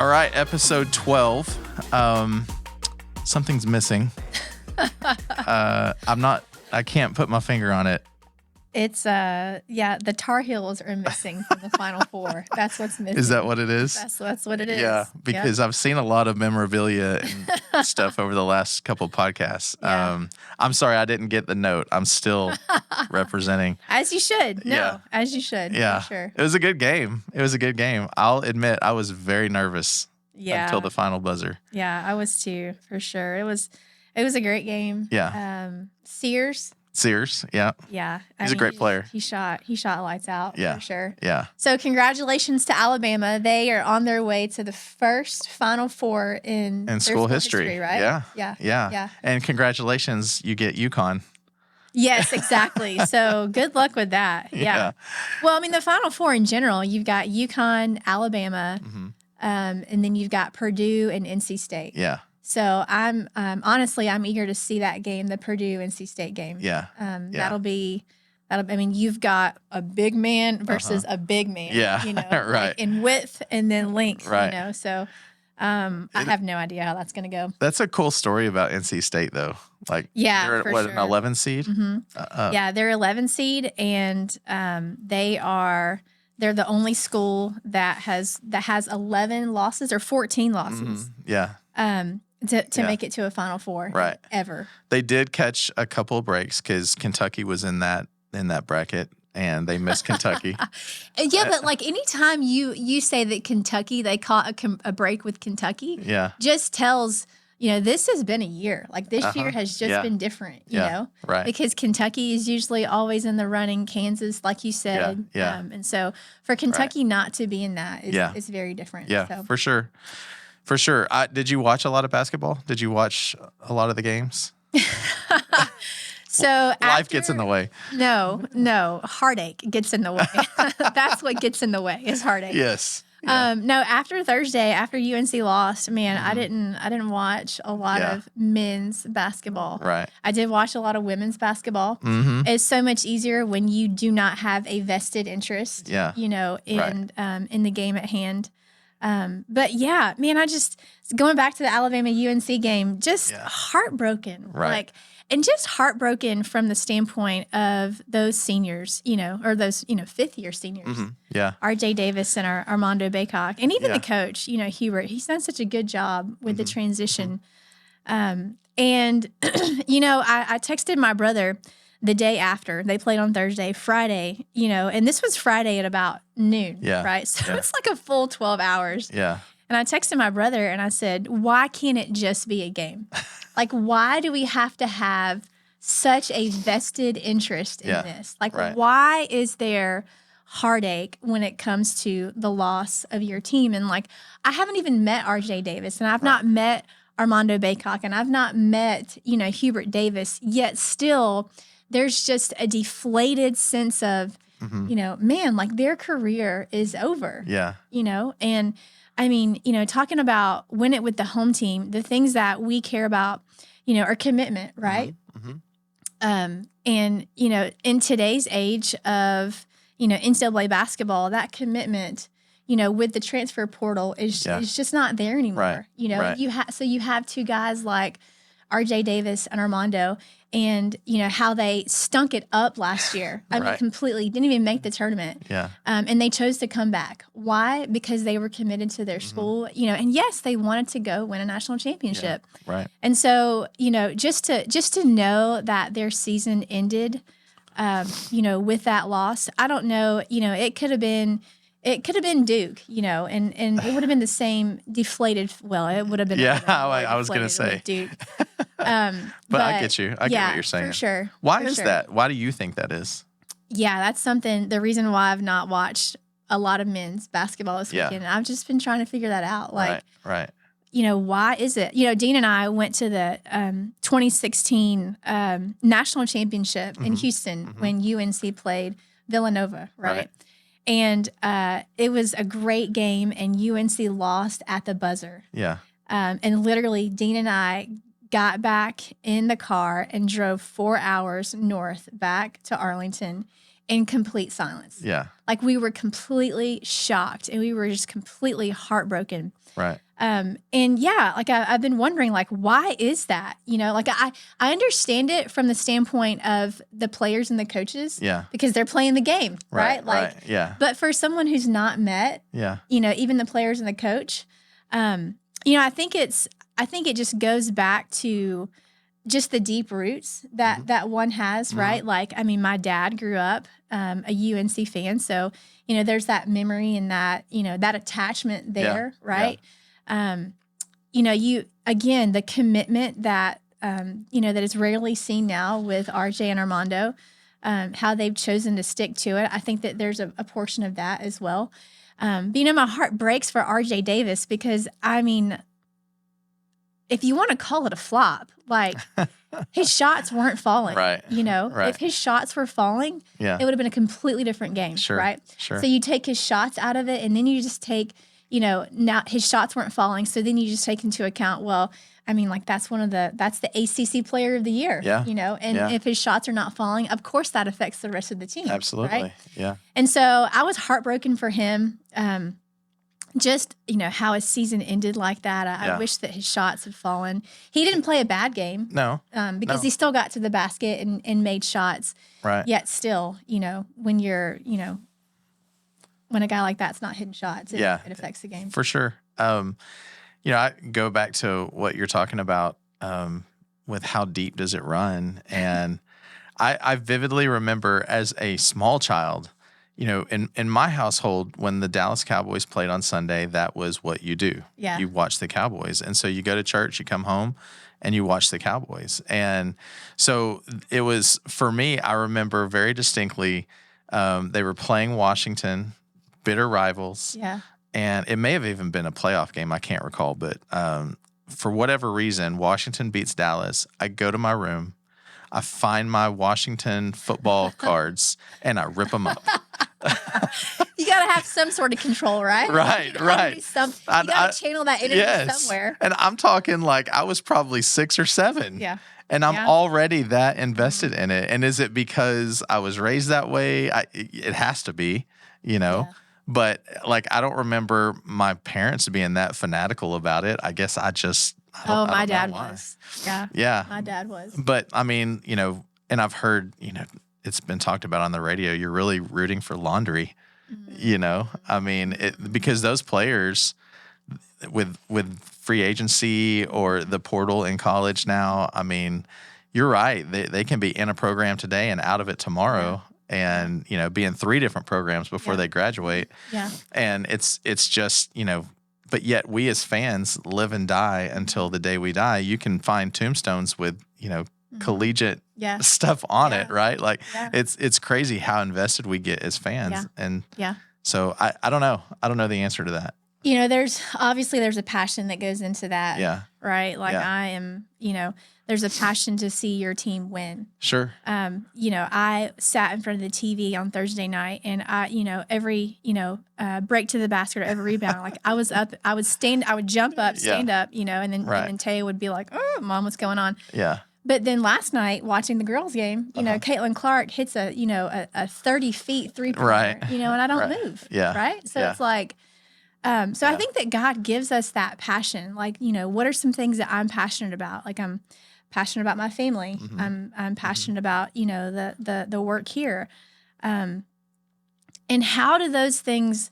All right, episode 12. Something's missing. I can't put my finger on it. It's the Tar Heels are missing from the Final Four. That's what's missing. Is that what it is? That's what it is. Yeah, because I've seen a lot of memorabilia and stuff over the last couple of podcasts. Yeah. I'm sorry I didn't get the note. I'm still representing. As you should. No, Yeah. as you should. Yeah, For sure. It was a good game. I'll admit I was very nervous until the final buzzer. Yeah, I was too, for sure. It was a great game. Yeah. Sears, yeah. Yeah. He's a great player. He shot lights out, for sure. Yeah. So congratulations to Alabama. They are on their way to the first Final Four in their school history, right? Yeah. And congratulations, you get UConn. Yes, exactly. So good luck with that. Yeah. Well, I mean, the Final Four in general, you've got UConn, Alabama, and then you've got Purdue and NC State. Yeah. So I'm eager to see that game, the Purdue NC State game. Yeah. That'll be. I mean, you've got a big man versus a big man. Yeah. You know, right. Like in width and then length. Right. You know, so I have no idea how that's going to go. That's a cool story about NC State, though. Like, they're for what, sure. an 11 seed? Mm-hmm. Yeah, they're 11 seed, and they're the only school that has 11 losses or 14 losses. Yeah. To make it to a Final Four, right? Ever. They did catch a couple of breaks because Kentucky was in that bracket, and they missed Kentucky. Yeah, but like anytime you say that Kentucky, they caught a break with Kentucky, just tells this has been a year. Like this year has just been different. You know, right? Because Kentucky is usually always in the running. Kansas, like you said, and so for Kentucky not to be in that is very different. Yeah, so. For sure. For sure. Did you watch a lot of basketball? Did you watch a lot of the games? So life gets in the way. No, heartache gets in the way. That's what gets in the way is heartache. Yes. Yeah. No, after Thursday, after UNC lost, man, I didn't watch a lot of men's basketball. Right. I did watch a lot of women's basketball. Mm-hmm. It's so much easier when you do not have a vested interest. Yeah. In the game at hand. But yeah, man, going back to the Alabama UNC game, just heartbroken. Right. And just heartbroken from the standpoint of those seniors, or those, fifth year seniors. Mm-hmm. Yeah. RJ Davis and Armando Baycock. And even the coach, Hubert, he's done such a good job with the transition. And, I texted my brother the day after they played on Thursday, Friday, and this was Friday at about noon, right? So it's like a full 12 hours. Yeah. And I texted my brother and I said, why can't it just be a game? Like, why do we have to have such a vested interest in this? Like, why is there heartache when it comes to the loss of your team? And like, I haven't even met RJ Davis and I've not met Armando Baycock and I've not met, Hubert Davis, yet still there's just a deflated sense of, man, like their career is over. Yeah. And I mean, talking about win it with the home team, the things that we care about, are commitment, right? Mm-hmm. And, in today's age of, NCAA basketball, that commitment, with the transfer portal is just not there anymore. Right. You have two guys like RJ Davis and Armando, and how they stunk it up last year. I mean, completely didn't even make the tournament. Yeah. And they chose to come back. Why? Because they were committed to their school. And yes, they wanted to go win a national championship. Yeah. Right. And so, just to know that their season ended, with that loss. I don't know. It could have been. It could have been Duke, and it would have been the same deflated. Well, it would have been. Yeah, I was going to say Duke. But I get you. I get what you're saying. For sure. Why is that? Why do you think that is? Yeah, that's something. The reason why I've not watched a lot of men's basketball this weekend, I've just been trying to figure that out. Like, right. Why is it? Dean and I went to the 2016 national championship in Houston when UNC played Villanova, right? And it was a great game, and UNC lost at the buzzer. Yeah. And literally, Dean and I got back in the car and drove 4 hours north back to Arlington in complete silence. Yeah. Like we were completely shocked and we were just completely heartbroken. Right. And yeah, like I've been wondering, like, why is that? You know, like I understand it from the standpoint of the players and the coaches, Yeah. because they're playing the game, right? Like, yeah. But for someone who's not met, Yeah. you know, even the players and the coach, you know, I think it just goes back to just the deep roots that one has, right? Like, I mean, my dad grew up a UNC fan, so you know, there's that memory and that, you know, that attachment there, right? You know, the commitment that you know, that is rarely seen now with RJ and Armando, how they've chosen to stick to it. I think that there's a portion of that as well. But you know, my heart breaks for RJ Davis because, I mean, if you want to call it a flop, like his shots weren't falling, right? You know, right. If his shots were falling, it would have been a completely different game, right? Sure. So you take his shots out of it, and then you just take, you know, now his shots weren't falling, so then you just take into account, well, I mean, like that's the ACC Player of the Year, you know, and if his shots are not falling, of course that affects the rest of the team, absolutely, right? Yeah. And so I was heartbroken for him. Just, you know, how his season ended like that. I wish that his shots had fallen. He didn't play a bad game. No. Because he still got to the basket and made shots. Right. Yet still, you know, when a guy like that's not hitting shots, it affects the game. For sure. You know, I go back to what you're talking about with how deep does it run. And I vividly remember as a small child, you know, in my household, when the Dallas Cowboys played on Sunday, that was what you do. Yeah. You watch the Cowboys. And so you go to church, you come home, and you watch the Cowboys. And so it was, for me, I remember very distinctly, they were playing Washington, bitter rivals. Yeah. And it may have even been a playoff game. I can't recall. But for whatever reason, Washington beats Dallas. I go to my room. I find my Washington football cards, and I rip them up. You got to have some sort of control, right? Right. You got to channel that energy somewhere. And I'm talking like I was probably 6 or 7. Yeah. And I'm already that invested in it. And is it because I was raised that way? It has to be, you know. Yeah. But like, I don't remember my parents being that fanatical about it. I guess I don't my dad know why. was. Yeah. Yeah. My dad was. But I mean, you know, and I've heard, you know, it's been talked about on the radio. You're really rooting for laundry, you know. I mean, because those players with free agency or the portal in college now, I mean, you're right. They can be in a program today and out of it tomorrow. And, you know, be in 3 different programs before they graduate. Yeah. And it's just, you know, but yet we as fans live and die until the day we die. You can find tombstones with, you know, collegiate stuff on it, right? Like it's crazy how invested we get as fans. Yeah. And so I don't know. I don't know the answer to that. You know, there's a passion that goes into that. Yeah. Right. Like I am, you know, there's a passion to see your team win. Sure. You know, I sat in front of the TV on Thursday night, and every, break to the basket or every rebound, like I was up, I would jump up, stand up, you know, and then Taya would be like, "Oh, Mom, what's going on?" Yeah. But then last night, watching the girls' game, you know, Caitlin Clark hits a 30 feet 3-pointer, you know, and I don't move. Yeah. Right. So it's like, I think that God gives us that passion. Like, you know, what are some things that I'm passionate about? Like, I'm passionate about my family. I'm passionate about, you know, the work here. And how are those things,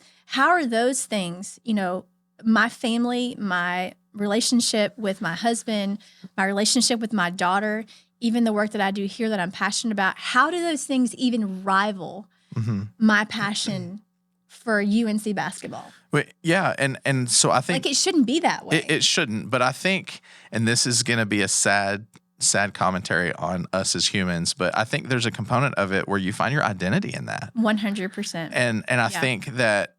you know, my family, my relationship with my husband, my relationship with my daughter, even the work that I do here that I'm passionate about, how do those things even rival my passion for UNC basketball? Yeah, and so I think like it shouldn't be that way. It shouldn't, but I think, and this is going to be a sad commentary on us as humans, but I think there's a component of it where you find your identity in that. 100%. And I think that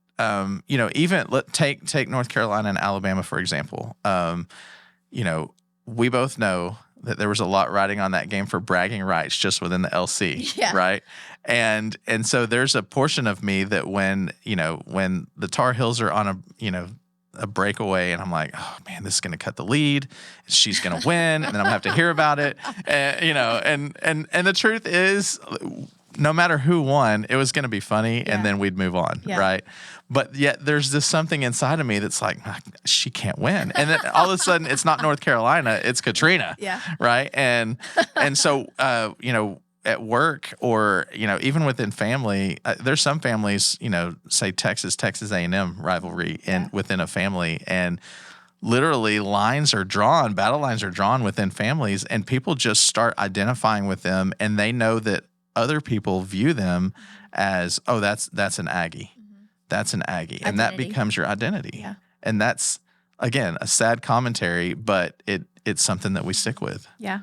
you know, even take North Carolina and Alabama for example. You know, we both know that there was a lot riding on that game for bragging rights just within the LC, right? And so there's a portion of me that when the Tar Heels are on a breakaway and I'm like, oh man, this is going to cut the lead. She's going to win. And then I'm going to have to hear about it. And, you know, and the truth is no matter who won, it was going to be funny, and then we'd move on, right? But yet there's this something inside of me that's like, she can't win. And then all of a sudden, it's not North Carolina, it's Katrina, right? And so, at work or, even within family, there's some families, say Texas A&M rivalry within a family, and literally battle lines are drawn within families, and people just start identifying with them, and they know that other people view them as, oh, that's an Aggie. That's an Aggie. Identity. And that becomes your identity. Yeah. And that's, again, a sad commentary, but it's something that we stick with. Yeah.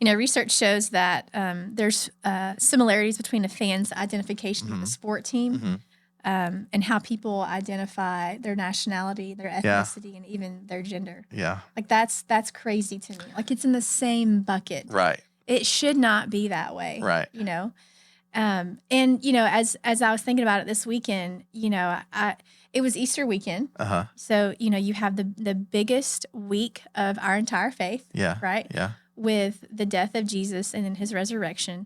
Research shows that there's similarities between a fan's identification with a sport team and how people identify their nationality, their ethnicity, and even their gender. Yeah. Like, that's crazy to me. Like, it's in the same bucket. Right. It should not be that way. Right. And as I was thinking about it this weekend, it was Easter weekend. So, you have the biggest week of our entire faith. Yeah. Right. Yeah. With the death of Jesus and then his resurrection.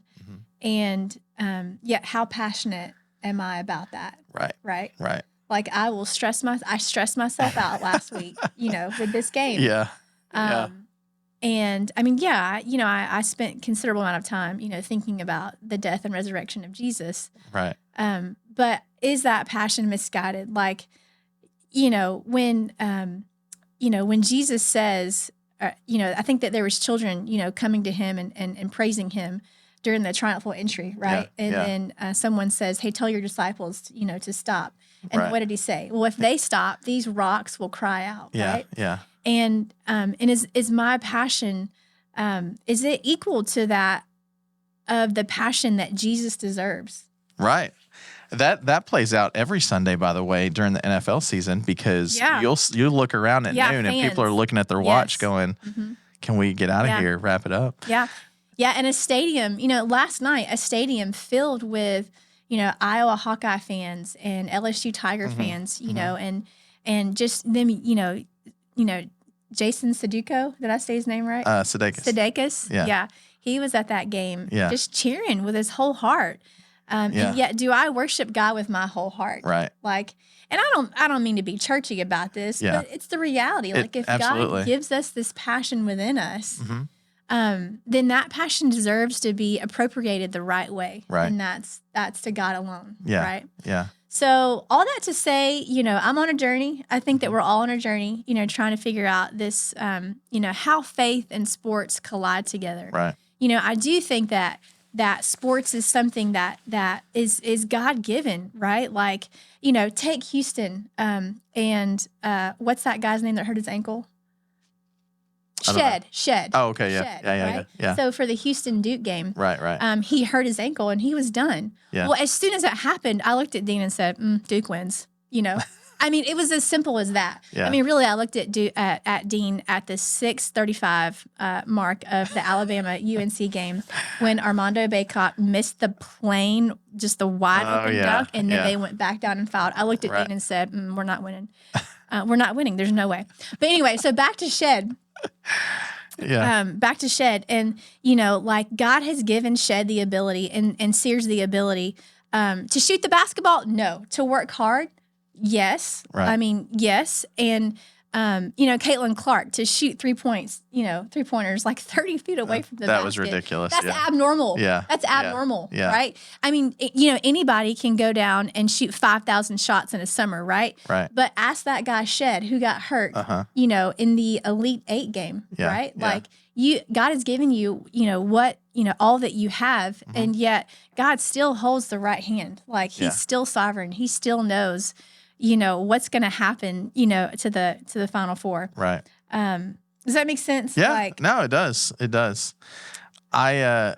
And yet how passionate am I about that? Right. Right. Right. Like, I stressed myself out last week, with this game. Yeah. And I mean, I spent considerable amount of time, thinking about the death and resurrection of Jesus. Right. But is that passion misguided? Like, when Jesus says, I think that there was children, coming to him and praising him during the triumphal entry, right? Yeah, and then someone says, hey, tell your disciples, to stop. And what did he say? Well, if they stop, these rocks will cry out, right? Yeah. And is my passion, is it equal to that of the passion that Jesus deserves? Right. That plays out every Sunday, by the way, during the NFL season, because you'll look around at noon and people are looking at their watch going, can we get out of here, wrap it up? Yeah. Yeah. And a stadium, last night, a stadium filled with, Iowa Hawkeye fans and LSU Tiger fans, and just them, Jason Sudeikis, did I say his name right? Sudeikis. Yeah. He was at that game just cheering with his whole heart. And yet, do I worship God with my whole heart? Right. Like, and I don't mean to be churchy about this, but it's the reality. Like, if God gives us this passion within us, then that passion deserves to be appropriated the right way. Right. And that's to God alone. Yeah. Right. Yeah. So all that to say, I'm on a journey. I think that we're all on a journey, trying to figure out this, how faith and sports collide together. Right. I do think that sports is something that is God-given, right? Like, take Houston and what's that guy's name that hurt his ankle? Shed. Oh, okay, yeah. Shed, yeah. So for the Houston Duke game, right. He hurt his ankle and he was done. Yeah. Well, as soon as that happened, I looked at Dean and said, Duke wins, I mean, it was as simple as that. Yeah. I mean, really, I looked at Dean at the 6:35 mark of the Alabama UNC game when Armando Bacot missed the plane, just the wide open dunk, and then they went back down and fouled. I looked at Dean and said, "We're not winning. We're not winning. There's no way." But anyway, so back to Shed. Back to Shed, and like, God has given Shed the ability and Sears the ability to shoot the basketball. No, to work hard. Yes. Right. I mean, yes. And, Caitlin Clark to shoot 3 points, 3-pointers like 30 feet away from the basket. That was ridiculous. That's abnormal. Yeah. That's abnormal. Yeah. Right. I mean, anybody can go down and shoot 5,000 shots in a summer. Right. Right. But ask that guy Shed who got hurt, in the Elite 8 game. Yeah. Right. Yeah. Like, God has given you, what, all that you have. And yet God still holds the right hand. Like, he's still sovereign. He still knows, what's going to happen, to the Final Four. Right. Does that make sense? Yeah. No, it does. It does. I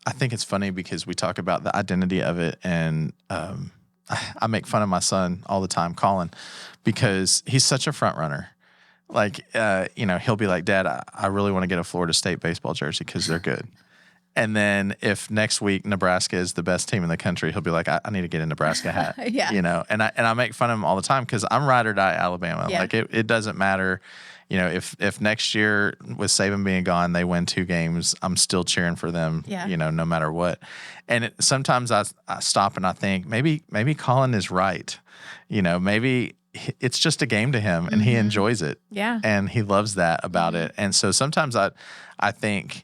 think it's funny because we talk about the identity of it, and I make fun of my son all the time, Colin, because he's such a front runner. Like, he'll be like, Dad, I really want to get a Florida State baseball jersey because they're good. And then if next week Nebraska is the best team in the country, he'll be like, I need to get a Nebraska hat. And I make fun of him all the time because I'm ride or die Alabama. Yeah. Like, it doesn't matter, if next year with Saban being gone, they win 2 games, I'm still cheering for them, no matter what. And sometimes I stop and I think maybe Colin is right. Maybe it's just a game to him and he enjoys it. Yeah. And he loves that about it. And so sometimes I think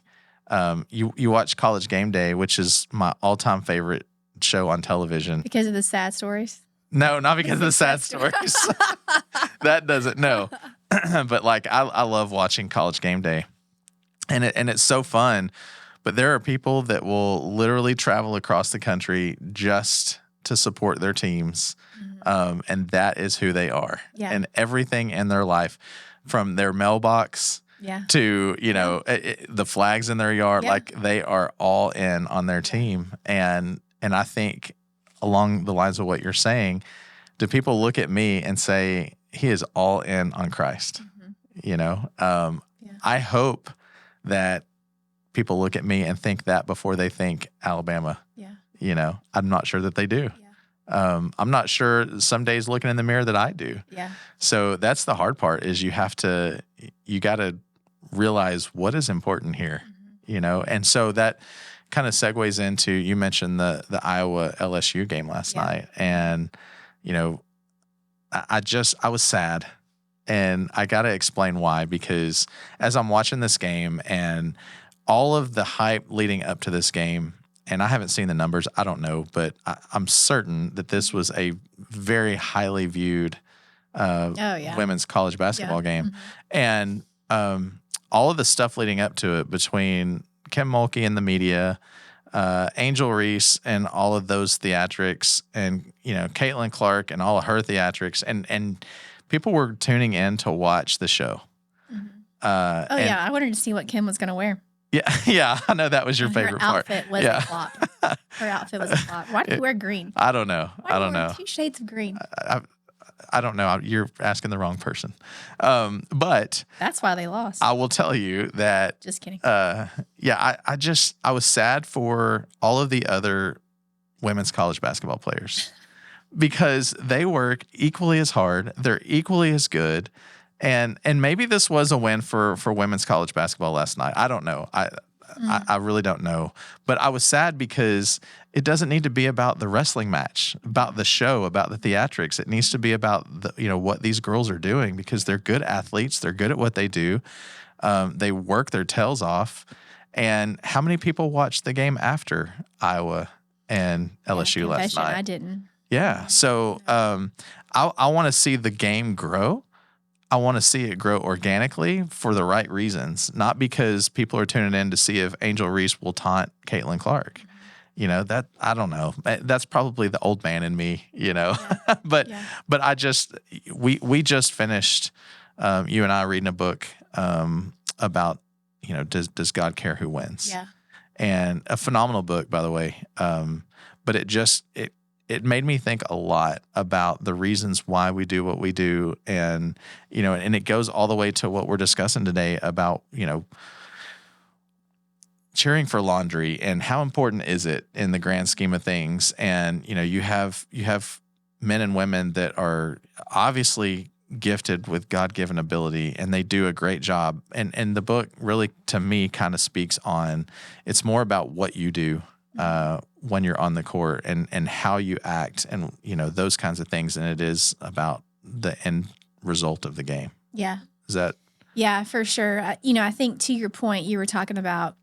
you watch College Game Day, which is my all-time favorite show on television. Because of the sad stories? No, not because of the sad stories. That doesn't, no. But like I love watching College Game Day. And it's so fun. But there are people that will literally travel across the country just to support their teams. And that is who they are. Yeah. And everything in their life, from their mailbox to, the flags in their yard, like they are all in on their team. And I think along the lines of what you're saying, do people look at me and say, he is all in on Christ? I hope that people look at me and think that before they think Alabama. Yeah. I'm not sure that they do. Yeah. I'm not sure some days looking in the mirror that I do. Yeah. So that's the hard part is you got to realize what is important here, And so that kind of segues into, you mentioned the Iowa LSU game last night. And, I was sad. And I got to explain why, because as I'm watching this game and all of the hype leading up to this game, and I haven't seen the numbers, I don't know, but I'm certain that this was a very highly viewed women's college basketball game. And all of the stuff leading up to it between Kim Mulkey and the media, Angel Reese and all of those theatrics, and Caitlin Clark and all of her theatrics, and people were tuning in to watch the show. I wanted to see what Kim was going to wear. Yeah, I know that was your favorite part. Her outfit was a flop. Her outfit was a flop. Why did you wear green? I don't know. I don't know. 2 shades of green. I don't know. You're asking the wrong person. But that's why they lost. I will tell you that. Just kidding. I was sad for all of the other women's college basketball players because they work equally as hard. They're equally as good. And maybe this was a win for women's college basketball last night. I don't know. I really don't know. But I was sad because it doesn't need to be about the wrestling match, about the show, about the theatrics. It needs to be about what these girls are doing, because they're good athletes. They're good at what they do. They work their tails off. And how many people watched the game after Iowa and LSU last night? I didn't. Yeah. So I want to see the game grow. I want to see it grow organically for the right reasons, not because people are tuning in to see if Angel Reese will taunt Caitlin Clark. That I don't know. That's probably the old man in me, but we just finished, you and I reading a book about, does God care who wins? Yeah. And a phenomenal book, by the way. But it made me think a lot about the reasons why we do what we do. And, and it goes all the way to what we're discussing today about, cheering for laundry and how important is it in the grand scheme of things. And, you have men and women that are obviously gifted with God-given ability, and they do a great job. And the book really, to me, kind of speaks on, it's more about what you do when you're on the court and how you act and, those kinds of things. And it is about the end result of the game. Yeah. Is that? Yeah, for sure. I think to your point, you were talking about,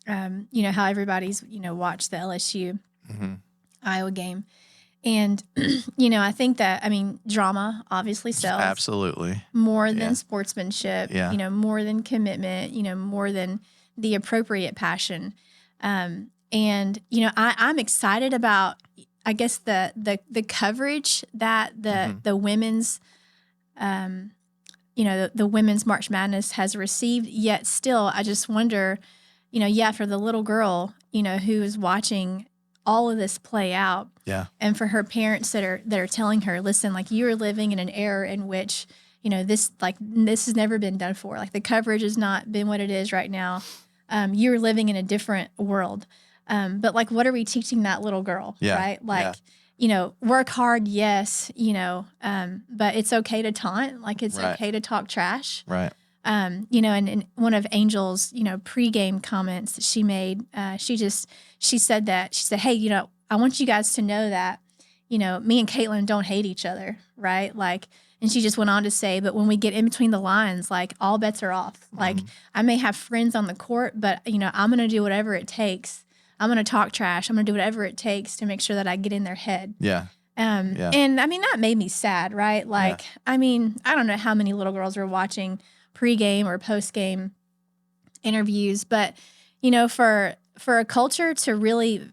how everybody's, watched the LSU Iowa game. And, I think that, drama obviously sells. Absolutely. More than sportsmanship, Yeah. More than commitment, more than the appropriate passion. And, I'm excited about, I guess, the coverage that the women's, the women's March Madness has received. Yet still, I just wonder, for the little girl, who is watching all of this play out. Yeah. And for her parents that are telling her, listen, like, you're living in an era in which, this has never been done for. Like, the coverage has not been what it is right now. You're living in a different world. But like, what are we teaching that little girl? Yeah. Right? Like, work hard. Yes. But it's okay to taunt. Like, it's Right. okay to talk trash. Right. And one of Angel's, pregame comments that she made, she said, hey, I want you guys to know that, me and Caitlin don't hate each other, right? Like, and she just went on to say, but when we get in between the lines, like, all bets are off. Like, I may have friends on the court, but, I'm going to do whatever it takes. I'm going to talk trash. I'm going to do whatever it takes to make sure that I get in their head. Yeah. And I mean, that made me sad, right? Like, I mean, I don't know how many little girls are watching pregame or postgame interviews, but, for a culture to really,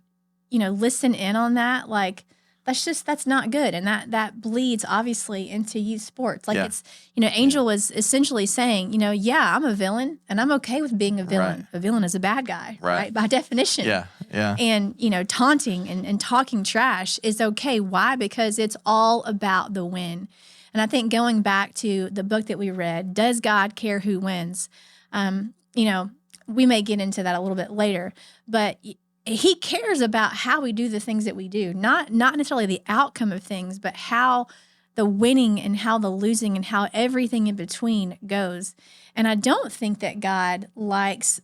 listen in on that, like, that's not good. And that bleeds obviously into youth sports. Like it's, Angel was essentially saying, yeah, I'm a villain and I'm okay with being a villain. Right. A villain is a bad guy, right? By definition. Yeah. And, taunting and talking trash is okay. Why? Because it's all about the win. And I think going back to the book that we read, Does God Care Who Wins? We may get into that a little bit later, but he cares about how we do the things that we do, not necessarily the outcome of things, but how the winning and how the losing and how everything in between goes. And I don't think that God likes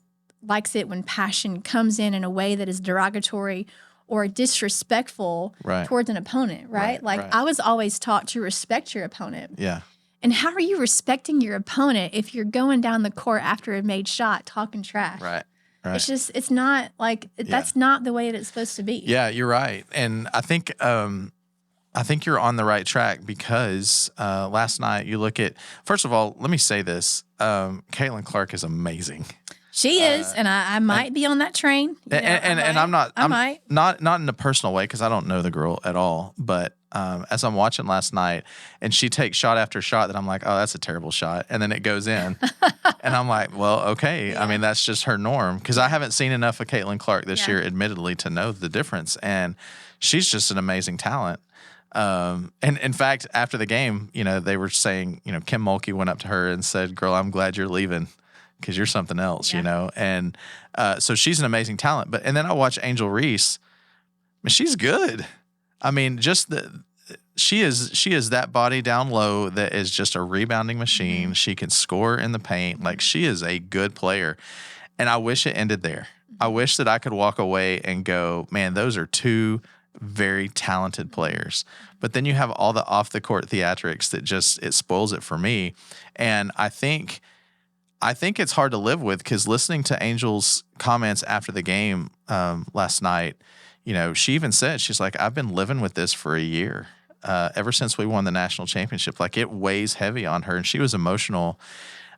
it when passion comes in a way that is derogatory or disrespectful towards an opponent, right? I was always taught to respect your opponent. Yeah. And how are you respecting your opponent if you're going down the court after a made shot talking trash? Right. It's not like that's not the way that it's supposed to be. Yeah, you're right. And I think you're on the right track because last night you look at, first of all, let me say this. Caitlin Clark is amazing. She is, and I might be on that train. And I'm not in a personal way because I don't know the girl at all. But as I'm watching last night, and she takes shot after shot, that I'm like, oh, that's a terrible shot, and then it goes in, and I'm like, well, okay. Yeah. I mean, that's just her norm because I haven't seen enough of Caitlin Clark this year, admittedly, to know the difference, and she's just an amazing talent. And in fact, after the game, they were saying, Kim Mulkey went up to her and said, "Girl, I'm glad you're leaving." Because you're something else, and so she's an amazing talent. And then I watch Angel Reese. I mean, she's good. I mean, she is that body down low that is just a rebounding machine. Mm-hmm. She can score in the paint. Like, she is a good player, and I wish it ended there. I wish that I could walk away and go, man, those are two very talented players. But then you have all the off the court theatrics that it spoils it for me, and I think it's hard to live with because listening to Angel's comments after the game last night, she even said, she's like, I've been living with this for a year, ever since we won the national championship. Like, it weighs heavy on her, and she was emotional.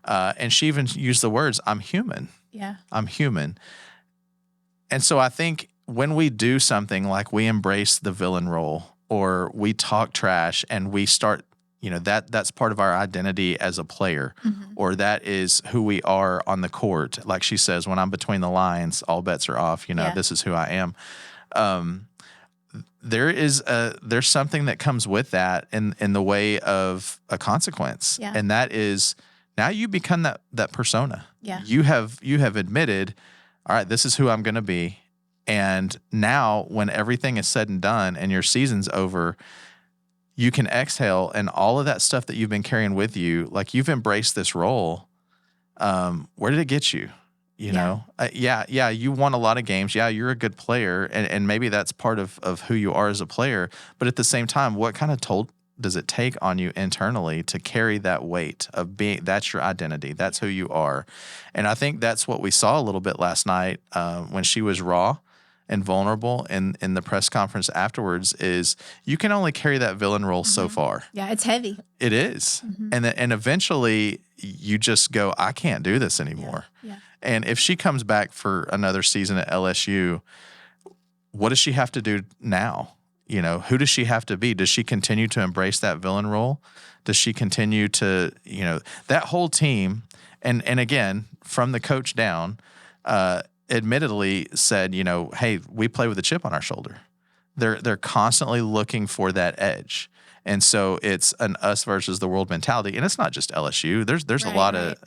And she even used the words, I'm human. Yeah. I'm human. And so I think when we do something like we embrace the villain role or we talk trash and we start that's part of our identity as a player, or that is who we are on the court. Like she says, when I'm between the lines, all bets are off. This is who I am. There's something that comes with that in the way of a consequence, and that is now you become that persona. Yeah. You have admitted, all right, this is who I'm going to be, and now when everything is said and done and your season's over, you can exhale, and all of that stuff that you've been carrying with you, like, you've embraced this role. Where did it get you? You know? You won a lot of games. Yeah, you're a good player, and maybe that's part of who you are as a player. But at the same time, what kind of toll does it take on you internally to carry that weight of being, that's your identity, that's who you are? And I think that's what we saw a little bit last night when she was raw and vulnerable in the press conference afterwards. Is you can only carry that villain role so far. Yeah, it's heavy. It is. And eventually you just go, I can't do this anymore. Yeah. And if she comes back for another season at LSU, what does she have to do now? Who does she have to be? Does she continue to embrace that villain role? Does she continue to, that whole team, and again, from the coach down, admittedly said, hey, we play with a chip on our shoulder. They're constantly looking for that edge. And so it's an us versus the world mentality. And it's not just LSU. There's a lot of,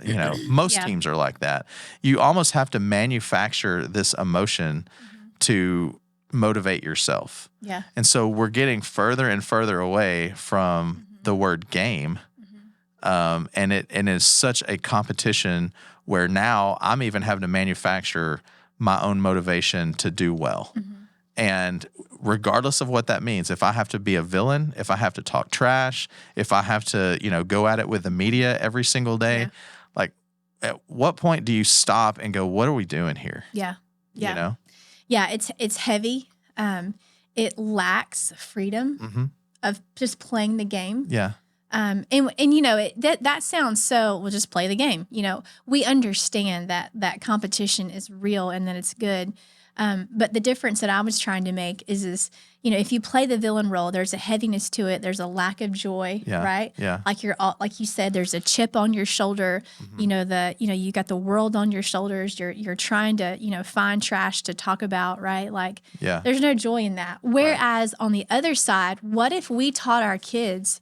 most teams are like that. You almost have to manufacture this emotion to motivate yourself. Yeah. And so we're getting further and further away from the word game. And it's such a competition where now I'm even having to manufacture my own motivation to do well. And regardless of what that means, if I have to be a villain, if I have to talk trash, if I have to, go at it with the media every single day, like at what point do you stop and go, what are we doing here? Yeah. Yeah. Yeah. It's heavy. It lacks freedom of just playing the game. Yeah. And that sounds so, we'll just play the game. We understand that competition is real and that it's good. But the difference that I was trying to make is if you play the villain role, there's a heaviness to it. There's a lack of joy, right? Yeah. Like you said, there's a chip on your shoulder. You got the world on your shoulders. You're trying to, find trash to talk about, right? Like, there's no joy in that. Whereas on the other side, what if we taught our kids,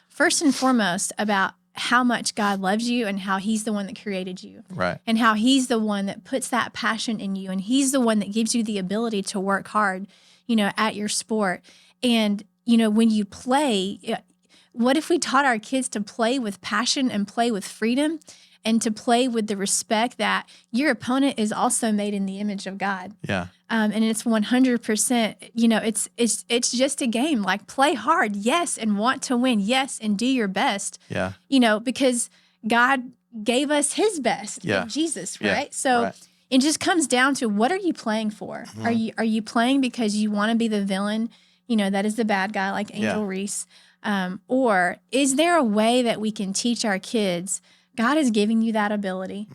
first and foremost about how much God loves you and how he's the one that created you. Right. And how he's the one that puts that passion in you. And he's the one that gives you the ability to work hard, at your sport. And, when you play, what if we taught our kids to play with passion and play with freedom and to play with the respect that your opponent is also made in the image of God. Yeah. And it's 100%, it's just a game. Like, play hard, yes, and want to win, yes, and do your best. Yeah. Because God gave us his best, Jesus, right? Yeah. So it just comes down to, what are you playing for? Are you playing because you want to be the villain, that is the bad guy like Angel Reese? Or is there a way that we can teach our kids, God is giving you that ability.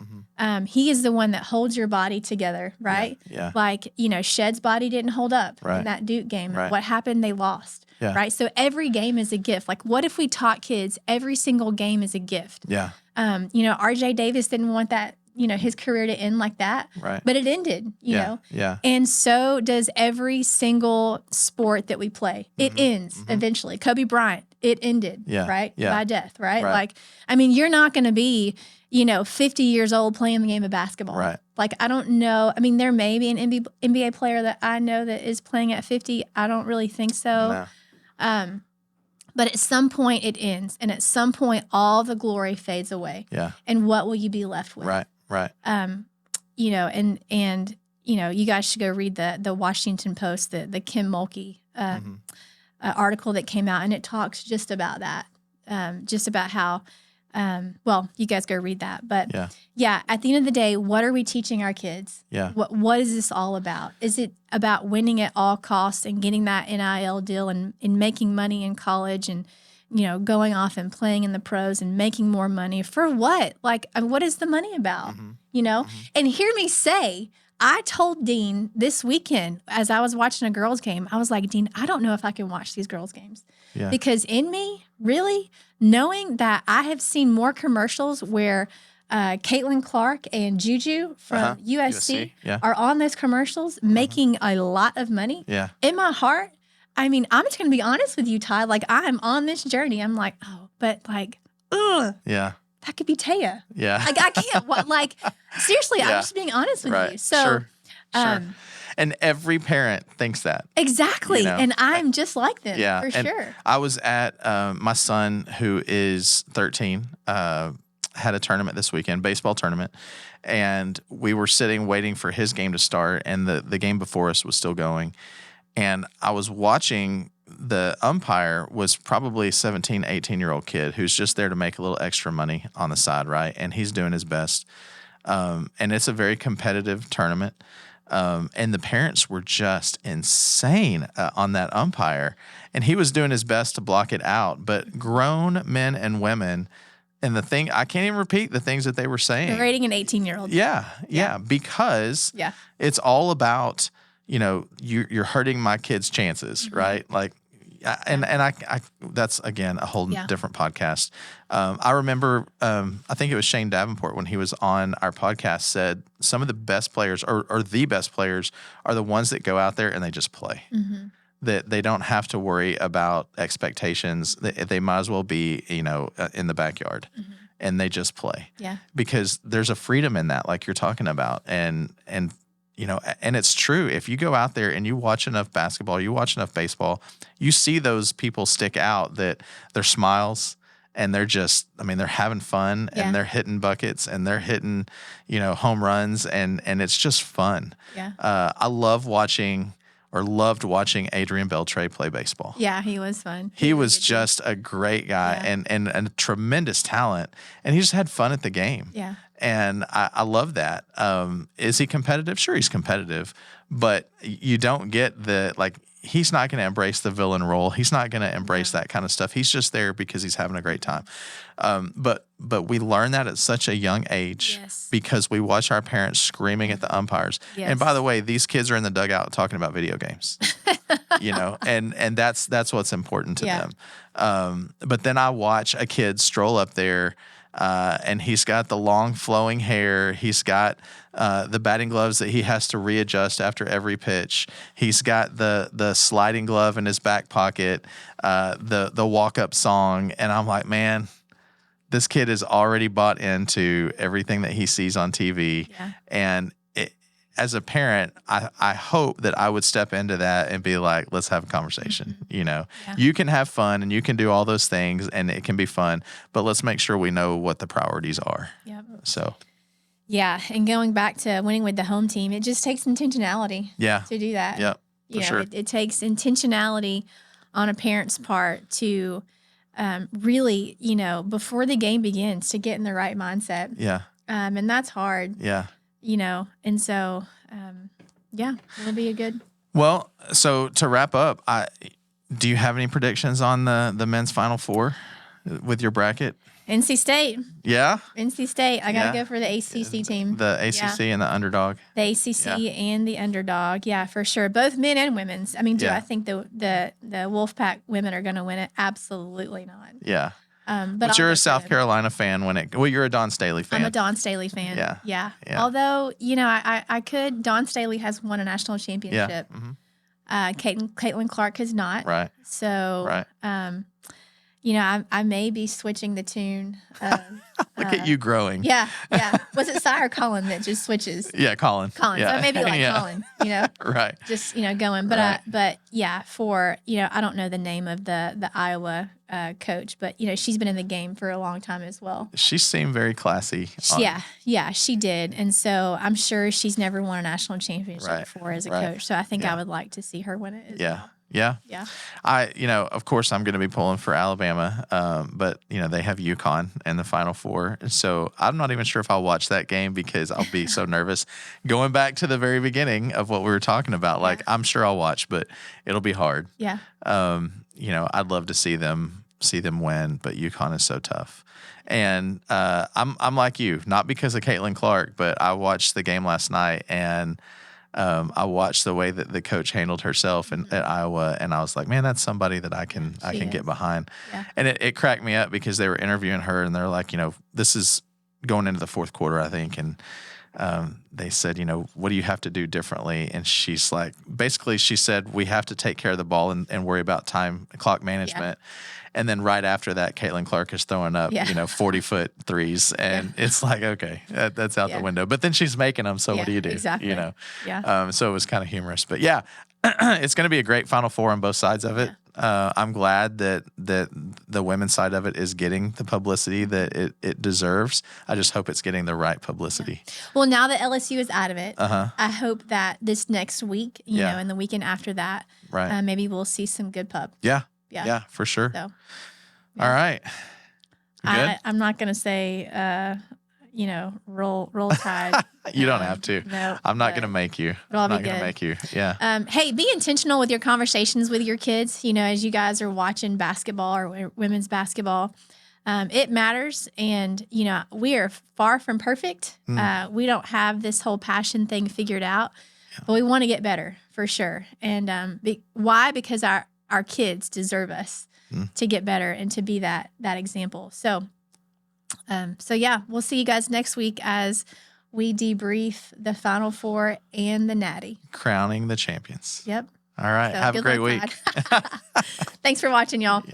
He is the one that holds your body together, right? Yeah. Like, Shed's body didn't hold up in that Duke game. Right. What happened? They lost, right? So every game is a gift. Like, what if we taught kids every single game is a gift? Yeah. RJ Davis didn't want that, his career to end like that. Right. But it ended, you know? Yeah. And so does every single sport that we play. It ends eventually. Kobe Bryant, it ended, right? Yeah. By death, right? Like, you're not going to be, 50 years old playing the game of basketball. Right. Like, I don't know. There may be an NBA player that I know that is playing at 50. I don't really think so. No. But at some point it ends. And at some point, all the glory fades away. Yeah. And what will you be left with? Right. And you guys should go read the Washington Post, the Kim Mulkey article that came out, and it talks just about that, just about how, you guys go read that. But at the end of the day, what are we teaching our kids? Yeah. What is this all about? Is it about winning at all costs and getting that NIL deal and making money in college and going off and playing in the pros and making more money for what? Like, what is the money about? And hear me say, I told Dean this weekend as I was watching a girls' game, I was like, Dean, I don't know if I can watch these girls' games. Yeah. Because in me, really, knowing that I have seen more commercials where Caitlin Clark and Juju from USC are on those commercials making a lot of money. Yeah. In my heart, I'm just going to be honest with you, Todd. Like, I'm on this journey. I'm like, oh, but like, ugh. Yeah. That could be Taya. Yeah. Like, I can't, seriously, I'm just being honest with you. So, sure. And every parent thinks that. Exactly. And I'm just like them. Yeah. For sure. I was at, my son, who is 13, had a tournament this weekend, baseball tournament. And we were sitting waiting for his game to start. And the game before us was still going. And I was watching, the umpire was probably a 17, 18-year-old kid who's just there to make a little extra money on the side, right? And he's doing his best. And it's a very competitive tournament. And the parents were just insane on that umpire. And he was doing his best to block it out. But grown men and women, and I can't even repeat the things that they were saying. Rating an 18-year-old. Yeah. Because it's all about, you're hurting my kids' chances, right? Like, and I that's again a whole different podcast. I remember, I think it was Shane Davenport when he was on our podcast said some of the best players or the best players are the ones that go out there and they just play. That they don't have to worry about expectations. They might as well be, in the backyard, and they just play. Yeah, because there's a freedom in that, like you're talking about, and it's true. If you go out there and you watch enough basketball, you watch enough baseball, you see those people stick out, that their smiles and they're just, I mean, they're having fun and they're hitting buckets and they're hitting, home runs and it's just fun. Yeah. I loved watching Adrian Beltre play baseball. Yeah, he was fun. He was just a great guy and a tremendous talent, and he just had fun at the game. Yeah. And I love that. Is he competitive? Sure, he's competitive, but you don't get he's not going to embrace the villain role. He's not going to embrace that kind of stuff. He's just there because he's having a great time. But we learn that at such a young age because we watch our parents screaming at the umpires. Yes. And by the way, these kids are in the dugout talking about video games, and that's what's important to them. But then I watch a kid stroll up there, and he's got the long flowing hair. He's got the batting gloves that he has to readjust after every pitch. He's got the sliding glove in his back pocket, the walk up song. And I'm like, man, this kid is already bought into everything that he sees on TV. Yeah. And as a parent, I hope that I would step into that and be like, let's have a conversation. Mm-hmm. You can have fun and you can do all those things and it can be fun, but let's make sure we know what the priorities are. Yep. So. Yeah. And going back to winning with the home team, it just takes intentionality to do that. Yep. For sure. It takes intentionality on a parent's part to really, before the game begins, to get in the right mindset. Yeah. And that's hard. Yeah. And so, it'll be a good. Well, so to wrap up, do you have any predictions on the men's Final Four with your bracket? NC State. Yeah? NC State. I got to go for the ACC team. The ACC and the underdog. The ACC and the underdog. Yeah, for sure. Both men and women's. I mean, do I think the Wolfpack women are going to win it? Absolutely not. Yeah. But you're a South Carolina fan you're a Don Staley fan. I'm a Don Staley fan. Yeah. Although, I could. Don Staley has won a national championship. Yeah. Mm-hmm. Caitlin Clark has not. Right. So, I may be switching the tune. Look at you growing. Yeah. Was it Cy or Colin that just switches? Yeah, Colin. Yeah. So maybe Colin, Right. Just, going. But, for, I don't know the name of the Iowa coach, but, she's been in the game for a long time as well. She seemed very classy. Yeah, she did. And so I'm sure she's never won a national championship before as a coach. So I think I would like to see her win it as well. Yeah. Of course, I'm going to be pulling for Alabama, but, they have UConn in the Final Four. So I'm not even sure if I'll watch that game because I'll be so nervous. Going back to the very beginning of what we were talking about, I'm sure I'll watch, but it'll be hard. Yeah. I'd love to see them win, but UConn is so tough. And I'm like you, not because of Caitlin Clark, but I watched the game last night and I watched the way that the coach handled herself at Iowa, and I was like, man, that's somebody that I can get behind. Yeah. And it cracked me up because they were interviewing her, and they're like, this is going into the fourth quarter, I think, and they said, what do you have to do differently? And she's like, basically, she said, we have to take care of the ball and worry about clock management. Yeah. And then right after that, Caitlin Clark is throwing up, 40-foot threes. And it's like, okay, that's out the window. But then she's making them, so what do you do? Exactly. Yeah. So it was kind of humorous. But, it's going to be a great Final Four on both sides of it. I'm glad that the women's side of it is getting the publicity that it deserves. I just hope it's getting the right publicity. Yeah. Well, now that LSU is out of it, I hope that this next week, and the weekend after that, maybe we'll see some good pub. Yeah, for sure. So, All right. I'm not going to say, roll tide. You don't have to. No, I'm not going to make you. I'm not going to make you. Yeah. Hey, be intentional with your conversations with your kids, as you guys are watching basketball or women's basketball. It matters. And, we are far from perfect. We don't have this whole passion thing figured out, but we want to get better for sure. And why? Because our kids deserve us to get better and to be that example. So we'll see you guys next week as we debrief the Final Four and the Natty. Crowning the champions. Yep. All right. So have a great week. Thanks for watching, y'all. Yeah.